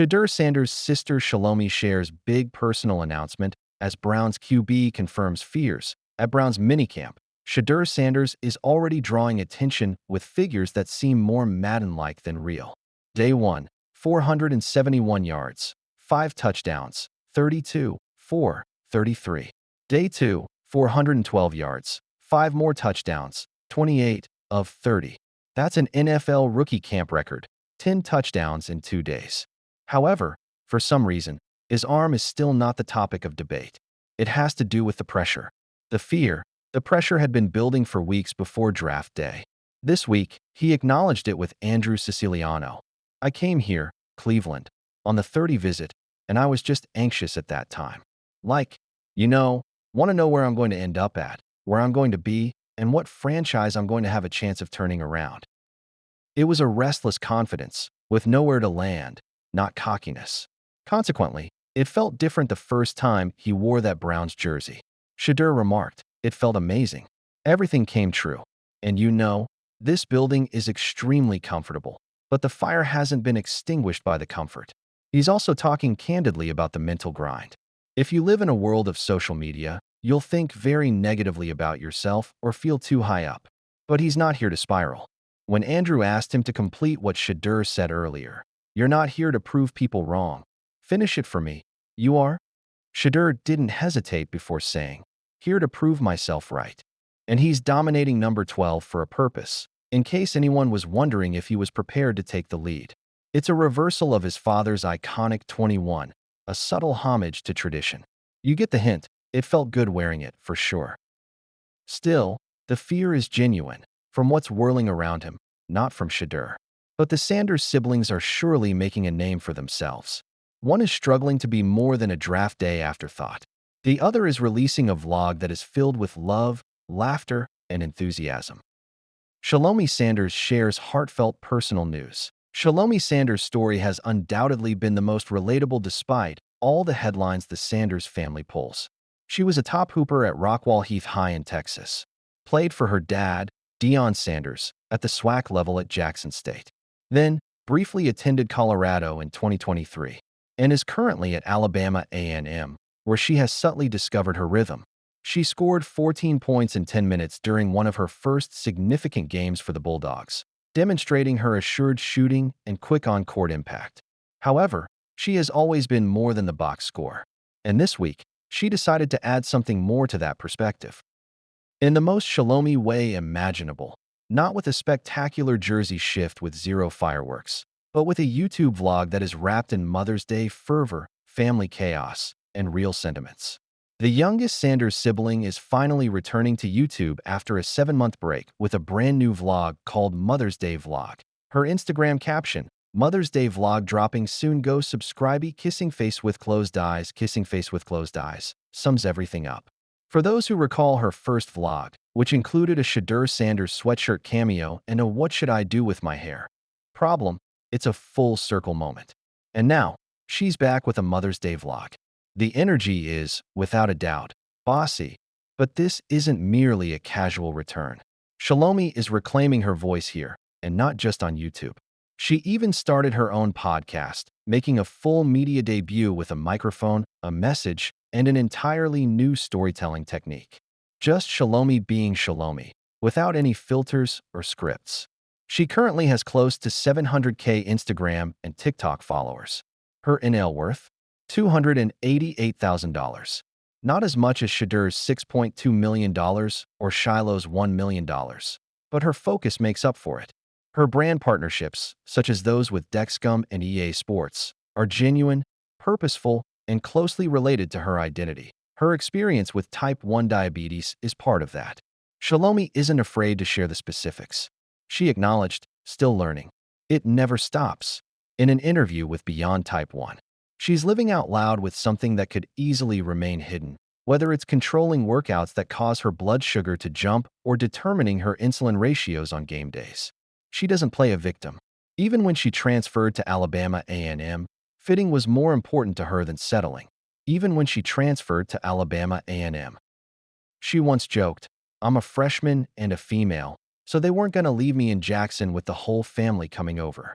Shadur Sanders' sister Shalomi shares big personal announcement as Brown's QB confirms fears. At Brown's minicamp, Shadur Sanders is already drawing attention with figures that seem more Madden-like than real. Day 1, 471 yards, 5 touchdowns, 32, 4, 33. Day 2, 412 yards, 5 more touchdowns, 28 of 30. That's an NFL rookie camp record, 10 touchdowns in 2 days. However, for some reason, his arm is still not the topic of debate. It has to do with the pressure. The pressure had been building for weeks before draft day. This week, he acknowledged it with Andrew Siciliano. "I came here, Cleveland, on the 30 visit, and I was just anxious at that time. Like, want to know where I'm going to end up at, where I'm going to be, and what franchise I'm going to have a chance of turning around." It was a restless confidence, with nowhere to land, not cockiness. Consequently, it felt different the first time he wore that Browns jersey. Shedeur remarked, "It felt amazing. Everything came true. And this building is extremely comfortable, but the fire hasn't been extinguished by the comfort." He's also talking candidly about the mental grind. If you live in a world of social media, you'll think very negatively about yourself or feel too high up. But he's not here to spiral. When Andrew asked him to complete what Shedeur said earlier, "You're not here to prove people wrong. Finish it for me. You are?" Shedeur didn't hesitate before saying, "Here to prove myself right." And he's dominating number 12 for a purpose, in case anyone was wondering if he was prepared to take the lead. It's a reversal of his father's iconic 21, a subtle homage to tradition. You get the hint. It felt good wearing it, for sure. Still, the fear is genuine, from what's whirling around him, not from Shedeur. But the Sanders siblings are surely making a name for themselves. One is struggling to be more than a draft day afterthought. The other is releasing a vlog that is filled with love, laughter, and enthusiasm. Shalomi Sanders shares heartfelt personal news. Shalomi Sanders' story has undoubtedly been the most relatable despite all the headlines the Sanders family pulls. She was a top hooper at Rockwall Heath High in Texas, played for her dad, Dillon Sanders, at the SWAC level at Jackson State. Then, briefly attended Colorado in 2023, and is currently at Alabama A&M, where she has subtly discovered her rhythm. She scored 14 points in 10 minutes during one of her first significant games for the Bulldogs, demonstrating her assured shooting and quick on-court impact. However, she has always been more than the box score, and this week, she decided to add something more to that perspective. In the most Shalomi way imaginable, not with a spectacular jersey shift with zero fireworks, but with a YouTube vlog that is wrapped in Mother's Day fervor, family chaos, and real sentiments. The youngest Sanders sibling is finally returning to YouTube after a 7-month break with a brand new vlog called Mother's Day Vlog. Her Instagram caption, "Mother's Day Vlog dropping soon, go subscribe, kissing face with closed eyes, kissing face with closed eyes," sums everything up. For those who recall her first vlog, which included a Shadur Sanders sweatshirt cameo and a "What should I do with my hair?" problem, it's a full circle moment. And now, she's back with a Mother's Day vlog. The energy is, without a doubt, bossy, but this isn't merely a casual return. Shalomi is reclaiming her voice here, and not just on YouTube. She even started her own podcast, making a full media debut with a microphone, a message, and an entirely new storytelling technique. Just Shalomi being Shalomi, without any filters or scripts. She currently has close to 700K Instagram and TikTok followers. Her NL worth? $288,000. Not as much as Shadeur's $6.2 million or Shiloh's $1 million, but her focus makes up for it. Her brand partnerships, such as those with Dexcom and EA Sports, are genuine, purposeful, and closely related to her identity. Her experience with type 1 diabetes is part of that. Shalomi isn't afraid to share the specifics. She acknowledged, "Still learning. It never stops," in an interview with Beyond Type 1. She's living out loud with something that could easily remain hidden, whether it's controlling workouts that cause her blood sugar to jump or determining her insulin ratios on game days. She doesn't play a victim. Even when she transferred to Alabama A&M, fitting was more important to her than settling. Even when she transferred to Alabama A&M. She once joked, "I'm a freshman and a female, so they weren't going to leave me in Jackson with the whole family coming over."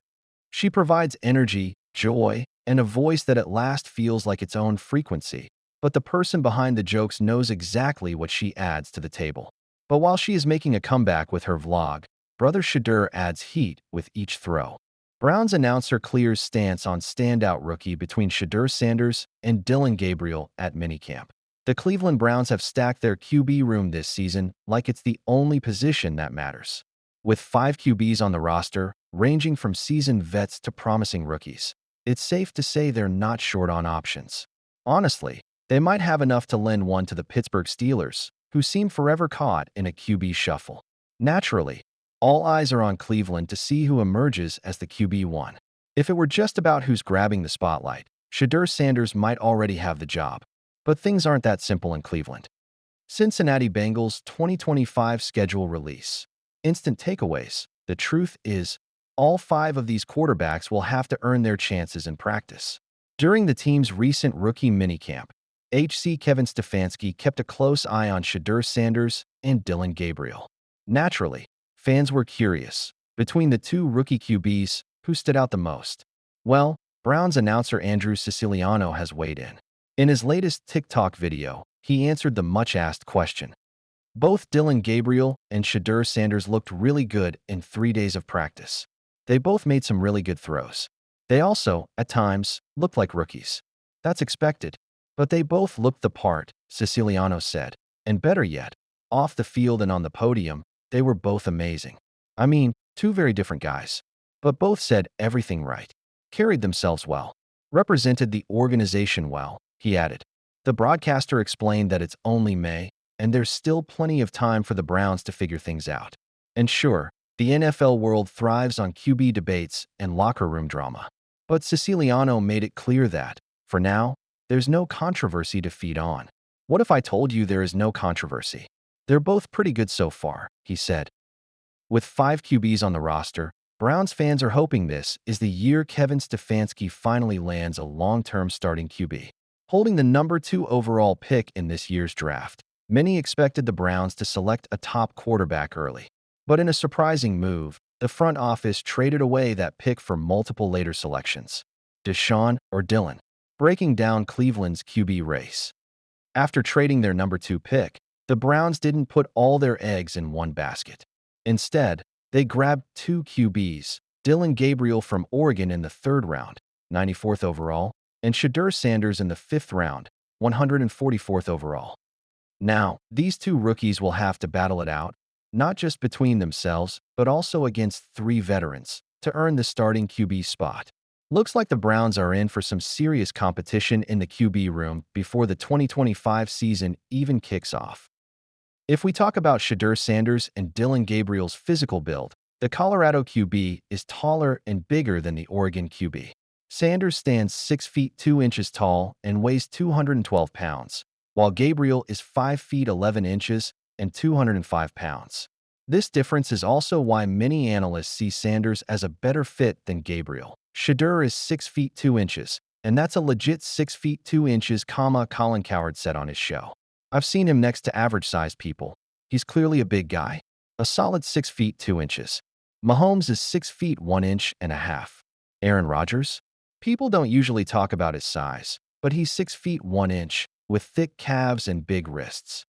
She provides energy, joy, and a voice that at last feels like its own frequency. But the person behind the jokes knows exactly what she adds to the table. But while she is making a comeback with her vlog, brother Shedeur adds heat with each throw. Browns announcer clears stance on standout rookie between Shadur Sanders and Dillon Gabriel at Minicamp. The Cleveland Browns have stacked their QB room this season like it's the only position that matters. With 5 QBs on the roster, ranging from seasoned vets to promising rookies, it's safe to say they're not short on options. Honestly, they might have enough to lend one to the Pittsburgh Steelers, who seem forever caught in a QB shuffle. Naturally, all eyes are on Cleveland to see who emerges as the QB1. If it were just about who's grabbing the spotlight, Shadur Sanders might already have the job. But things aren't that simple in Cleveland. Cincinnati Bengals 2025 schedule release. Instant takeaways. The truth is, all 5 of these quarterbacks will have to earn their chances in practice. During the team's recent rookie minicamp, HC Kevin Stefanski kept a close eye on Shadur Sanders and Dillon Gabriel. Naturally, fans were curious. Between the 2 rookie QBs, who stood out the most? Well, Browns announcer Andrew Siciliano has weighed in. In his latest TikTok video, he answered the much-asked question. Both Dillon Gabriel and Shadur Sanders looked really good in 3 days of practice. They both made some really good throws. They also, at times, looked like rookies. That's expected. But they both looked the part, Siciliano said. And better yet, off the field and on the podium, they were both amazing. I mean, 2 very different guys. But both said everything right. Carried themselves well. Represented the organization well, he added. The broadcaster explained that it's only May, and there's still plenty of time for the Browns to figure things out. And sure, the NFL world thrives on QB debates and locker room drama. But Siciliano made it clear that, for now, there's no controversy to feed on. What if I told you there is no controversy? They're both pretty good so far, he said. With 5 QBs on the roster, Browns fans are hoping this is the year Kevin Stefanski finally lands a long-term starting QB. Holding the number 2 overall pick in this year's draft, many expected the Browns to select a top quarterback early. But in a surprising move, the front office traded away that pick for multiple later selections. Deshaun or Dillon, breaking down Cleveland's QB race. After trading their number 2 pick, the Browns didn't put all their eggs in one basket. Instead, they grabbed 2 QBs, Dillon Gabriel from Oregon in the 3rd round, 94th overall, and Shadur Sanders in the 5th round, 144th overall. Now, these 2 rookies will have to battle it out, not just between themselves, but also against 3 veterans, to earn the starting QB spot. Looks like the Browns are in for some serious competition in the QB room before the 2025 season even kicks off. If we talk about Shadur Sanders and Dillon Gabriel's physical build, the Colorado QB is taller and bigger than the Oregon QB. Sanders stands 6 feet 2 inches tall and weighs 212 pounds, while Gabriel is 5 feet 11 inches and 205 pounds. This difference is also why many analysts see Sanders as a better fit than Gabriel. Shedeur is 6 feet 2 inches, and that's a legit 6 feet 2 inches, Colin Cowherd said on his show. I've seen him next to average-sized people. He's clearly a big guy. A solid 6 feet 2 inches. Mahomes is 6 feet 1 inch and a half. Aaron Rodgers? People don't usually talk about his size, but he's 6 feet 1 inch, with thick calves and big wrists.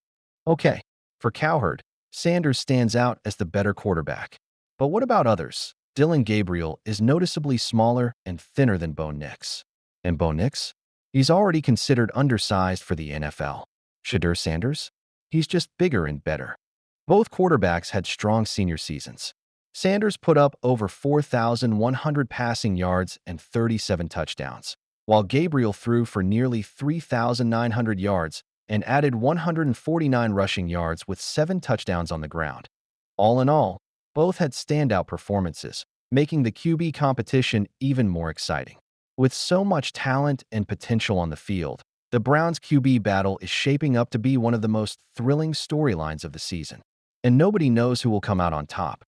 Okay, for Cowherd, Sanders stands out as the better quarterback. But what about others? Dillon Gabriel is noticeably smaller and thinner than Bo Nix. And Bo Nix? He's already considered undersized for the NFL. Shadur Sanders? He's just bigger and better. Both quarterbacks had strong senior seasons. Sanders put up over 4,100 passing yards and 37 touchdowns, while Gabriel threw for nearly 3,900 yards and added 149 rushing yards with 7 touchdowns on the ground. All in all, both had standout performances, making the QB competition even more exciting. With so much talent and potential on the field, the Browns' QB battle is shaping up to be one of the most thrilling storylines of the season. And nobody knows who will come out on top.